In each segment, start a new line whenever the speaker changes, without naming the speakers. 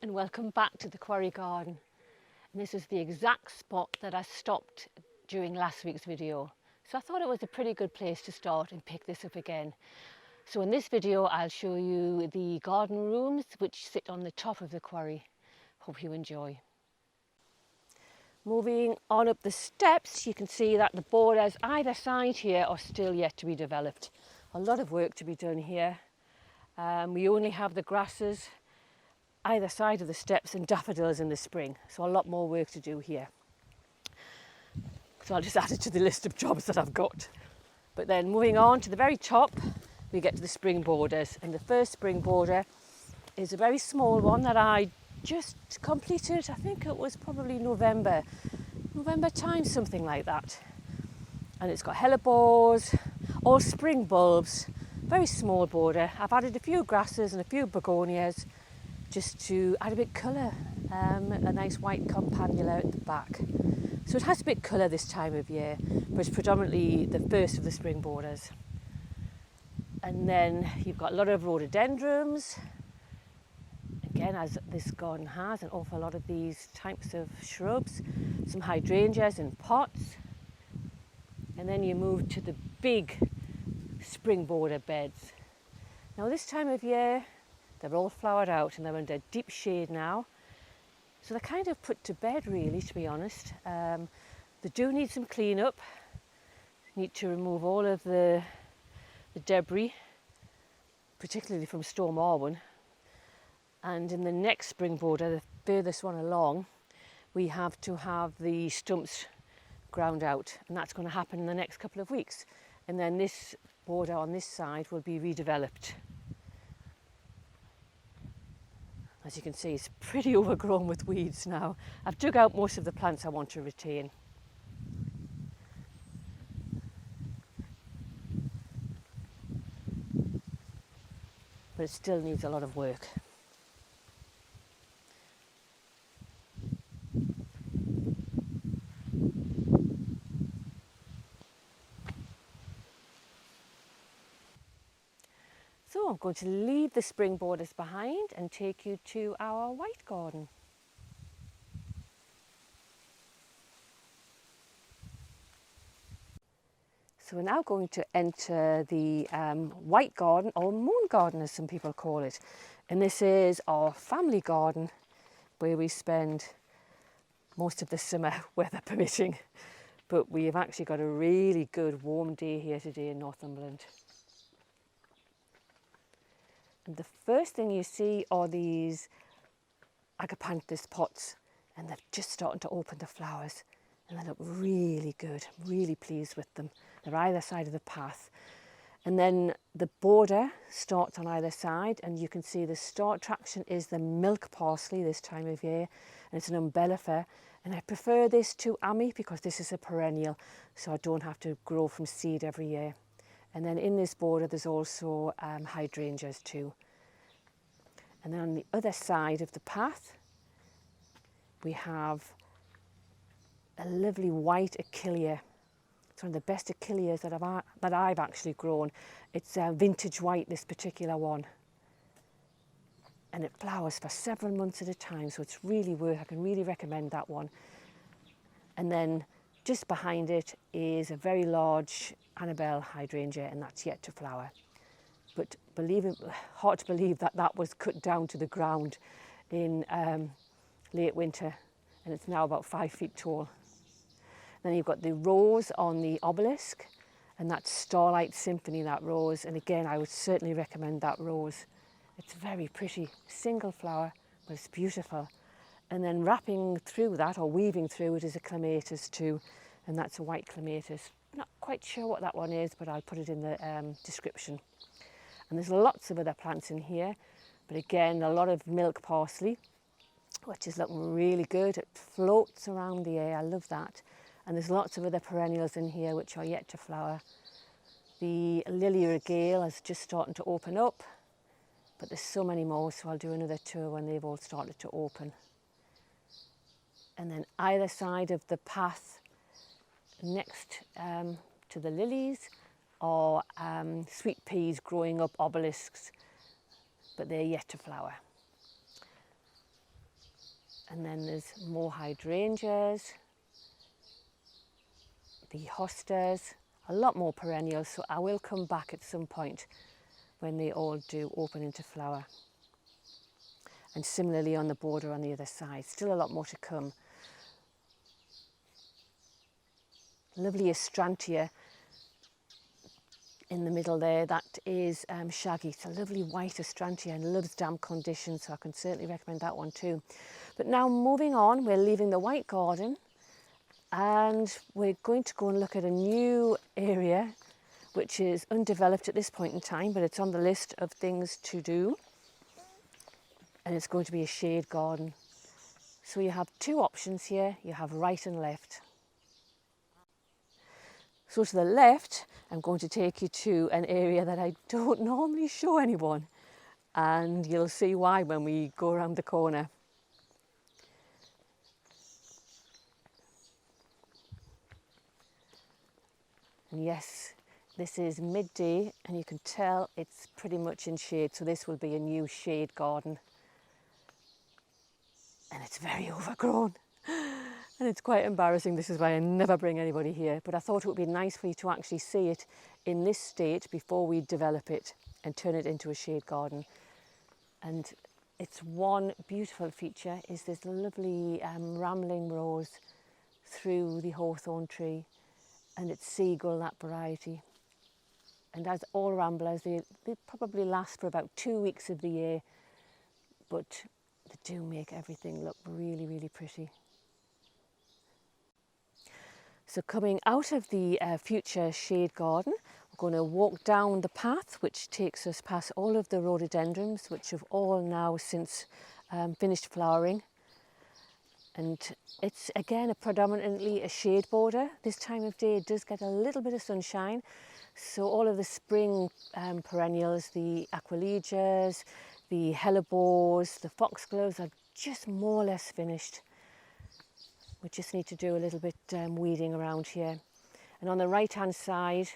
and welcome back to the Quarry Garden. And this is the exact spot that I stopped during last week's video. So I thought it was a pretty good place to start and pick this up again. So in this video I'll show you the garden rooms which sit on the top of the quarry. Hope you enjoy. Moving on up the steps, you can see that the borders either side here are still yet to be developed. A lot of work to be done here. We only have the grasses either side of the steps and daffodils in the spring, so a lot more work to do here. So I'll just add it to the list of jobs that I've got. But then moving on to the very top, we get to the spring borders, and the first spring border is a very small one that I just completed. I think it was probably November time, something like that. And it's got hellebores, all spring bulbs, very small border. I've added a few grasses and a few begonias just to add a bit colour, a nice white campanula at the back. So it has a bit colour this time of year, but it's predominantly the first of the spring borders. And then you've got a lot of rhododendrons. Again, as this garden has, an awful lot of these types of shrubs, some hydrangeas in pots. And then you move to the big spring border beds. Now this time of year, they're all flowered out and they're under deep shade now. So they're kind of put to bed really, to be honest. They do need some clean up. Need to remove all of the debris, particularly from Storm Arwen. And in the next spring border, the furthest one along, we have to have the stumps ground out, and that's going to happen in the next couple of weeks. And then this border on this side will be redeveloped. As you can see, it's pretty overgrown with weeds now. I've dug out most of the plants I want to retain. But it still needs a lot of work. So I'm going to leave the spring borders behind and take you to our white garden. So we're now going to enter the white garden, or moon garden as some people call it. And this is our family garden where we spend most of the summer, weather permitting. But we have actually got a really good warm day here today in Northumberland. And the first thing you see are these agapanthus pots, and they're just starting to open the flowers, and they look really good. I'm really pleased with them. They're either side of the path. And then the border starts on either side, and you can see the star attraction is the milk parsley this time of year, and it's an umbellifer. And I prefer this to Ami because this is a perennial, so I don't have to grow from seed every year. And then in this border, there's also hydrangeas too. And then on the other side of the path, we have a lovely white Achillea. It's one of the best Achilleas that I've actually grown. It's vintage white, this particular one. And it flowers for several months at a time, so it's really I can really recommend that one. And then just behind it is a very large Annabelle hydrangea, and that's yet to flower. But hard to believe that that was cut down to the ground in late winter, and it's now about 5 feet tall. Then you've got the rose on the obelisk, and that's Starlight Symphony, that rose. And again, I would certainly recommend that rose. It's very pretty, single flower, but it's beautiful. And then wrapping through that, or weaving through it, is a clematis too, and that's a white clematis. Not quite sure what that one is, but I'll put it in the description. And there's lots of other plants in here, but again, a lot of milk parsley, which is looking really good. It floats around the air, I love that. And there's lots of other perennials in here which are yet to flower. The lily regale is just starting to open up, but there's so many more, so I'll do another tour when they've all started to open. And then either side of the path next to the lilies are sweet peas growing up obelisks, but they're yet to flower. And then there's more hydrangeas, the hostas, a lot more perennials, so I will come back at some point when they all do open into flower. And similarly on the border on the other side, still a lot more to come. Lovely Astrantia in the middle there, that is shaggy. It's a lovely white Astrantia and loves damp conditions, so I can certainly recommend that one too. But now moving on, we're leaving the white garden and we're going to go and look at a new area which is undeveloped at this point in time, but it's on the list of things to do. And it's going to be a shade garden. So you have two options here, you have right and left. So to the left, I'm going to take you to an area that I don't normally show anyone, and you'll see why when we go around the corner. And yes, this is midday and you can tell it's pretty much in shade, so this will be a new shade garden. And it's very overgrown and it's quite embarrassing. This is why I never bring anybody here, but I thought it would be nice for you to actually see it in this state before we develop it and turn it into a shade garden. And its one beautiful feature is this lovely rambling rose through the hawthorn tree, and it's seagull, that variety. And as all ramblers, they probably last for about 2 weeks of the year, but they do make everything look really, really pretty. So coming out of the future shade garden, we're going to walk down the path which takes us past all of the rhododendrons, which have all now since finished flowering. And it's again predominantly a shade border. This time of day it does get a little bit of sunshine, so all of the spring perennials, the Achilleas, the hellebores, the foxgloves are just more or less finished. We just need to do a little bit weeding around here. And on the right hand side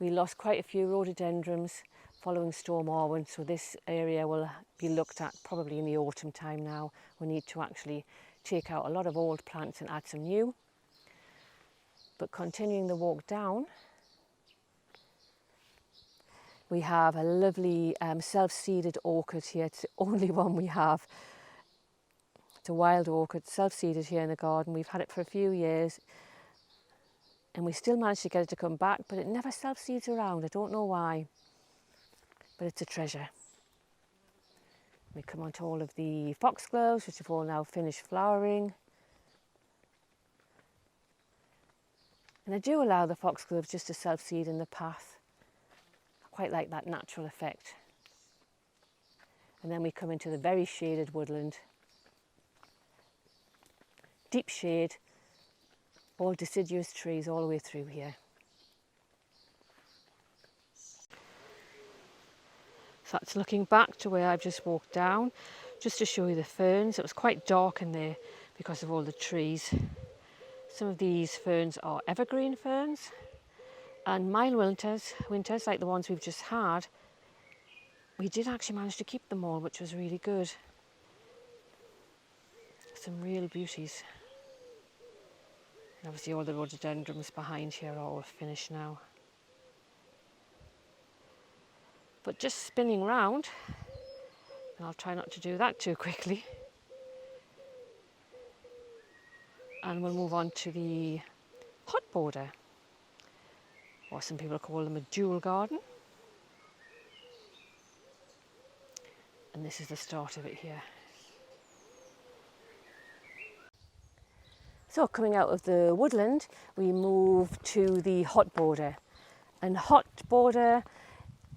we lost quite a few rhododendrons following Storm Arwen, so this area will be looked at probably in the autumn time now. We need to actually take out a lot of old plants and add some new. But continuing the walk down, we have a lovely self-seeded orchid here. It's the only one we have. It's a wild orchid, self-seeded here in the garden. We've had it for a few years and we still managed to get it to come back, but it never self-seeds around. I don't know why, but it's a treasure. We come on to all of the foxgloves, which have all now finished flowering. And I do allow the foxgloves just to self-seed in the path. I quite like that natural effect. And then we come into the very shaded woodland. Deep shade, all deciduous trees all the way through here. So that's looking back to where I've just walked down, just to show you the ferns. It was quite dark in there because of all the trees. Some of these ferns are evergreen ferns, and mild winters like the ones we've just had, we did actually manage to keep them all, which was really good. Some real beauties. And obviously all the rhododendrons behind here are all finished now. But just spinning round, and I'll try not to do that too quickly. And we'll move on to the hot border, or some people call them a jewel garden. And this is the start of it here. So coming out of the woodland, we move to the hot border. And hot border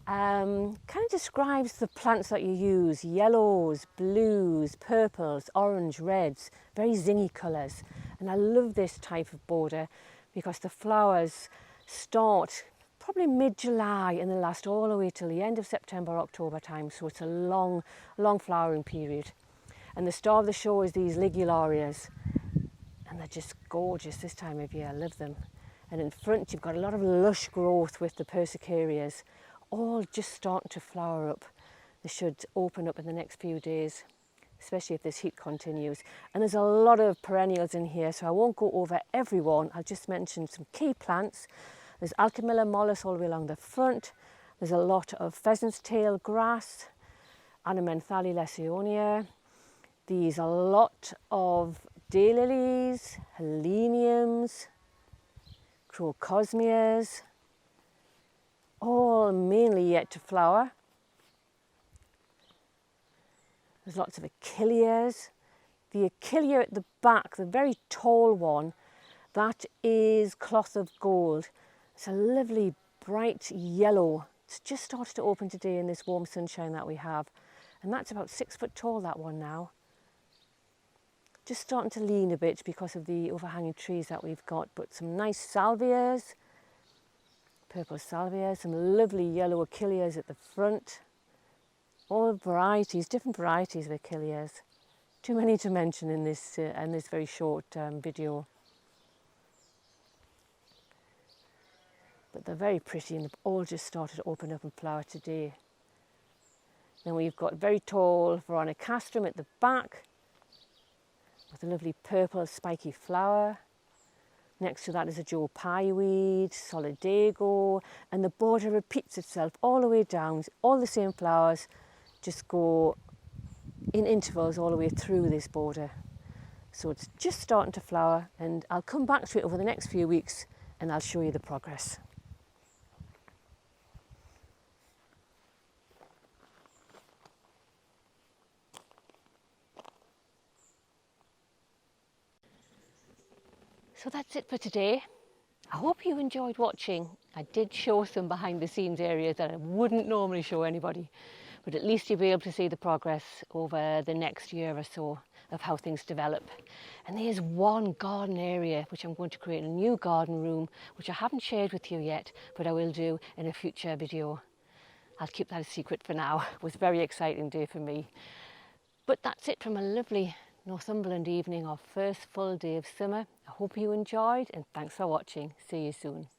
kind of describes the plants that you use: yellows, blues, purples, orange, reds, very zingy colours. And I love this type of border because the flowers start probably mid-July and they last all the way till the end of September, October time. So it's a long flowering period. And the star of the show is these Ligularias. And they're just gorgeous this time of year. I love them. And in front you've got a lot of lush growth with the Persicarias, all just starting to flower up. They should open up in the next few days. especially if this heat continues. And there's a lot of perennials in here, so I won't go over every one. I'll just mention some key plants. There's Achillea mollis all the way along the front. There's a lot of pheasant's tail grass, Anamenthala lesionia. There's a lot of daylilies, heleniums, crocosmias, all mainly yet to flower. There's lots of Achilleas. The Achillea at the back, the very tall one, that is Cloth of Gold. It's a lovely bright yellow. It's just started to open today in this warm sunshine that we have. And that's about 6 foot tall, that one now. Just starting to lean a bit because of the overhanging trees that we've got, but some nice salvias, purple salvias, some lovely yellow Achilleas at the front. All varieties, different varieties of Achilleas. Too many to mention in this very short video. But they're very pretty and they've all just started to open up and flower today. Then we've got very tall Veronicastrum at the back with a lovely purple spiky flower. Next to that is a Joe Pye weed, Solidago, and the border repeats itself all the way down. All the same flowers just go in intervals all the way through this border. So it's just starting to flower, and I'll come back to it over the next few weeks and I'll show you the progress. So that's it for today. I hope you enjoyed watching. I did show some behind the scenes areas that I wouldn't normally show anybody, but at least you'll be able to see the progress over the next year or so of how things develop. And there's one garden area which I'm going to create a new garden room, which I haven't shared with you yet, but I will do in a future video. I'll keep that a secret for now. It was a very exciting day for me. But that's it from a lovely Northumberland evening, our first full day of summer. I hope you enjoyed, and thanks for watching. See you soon.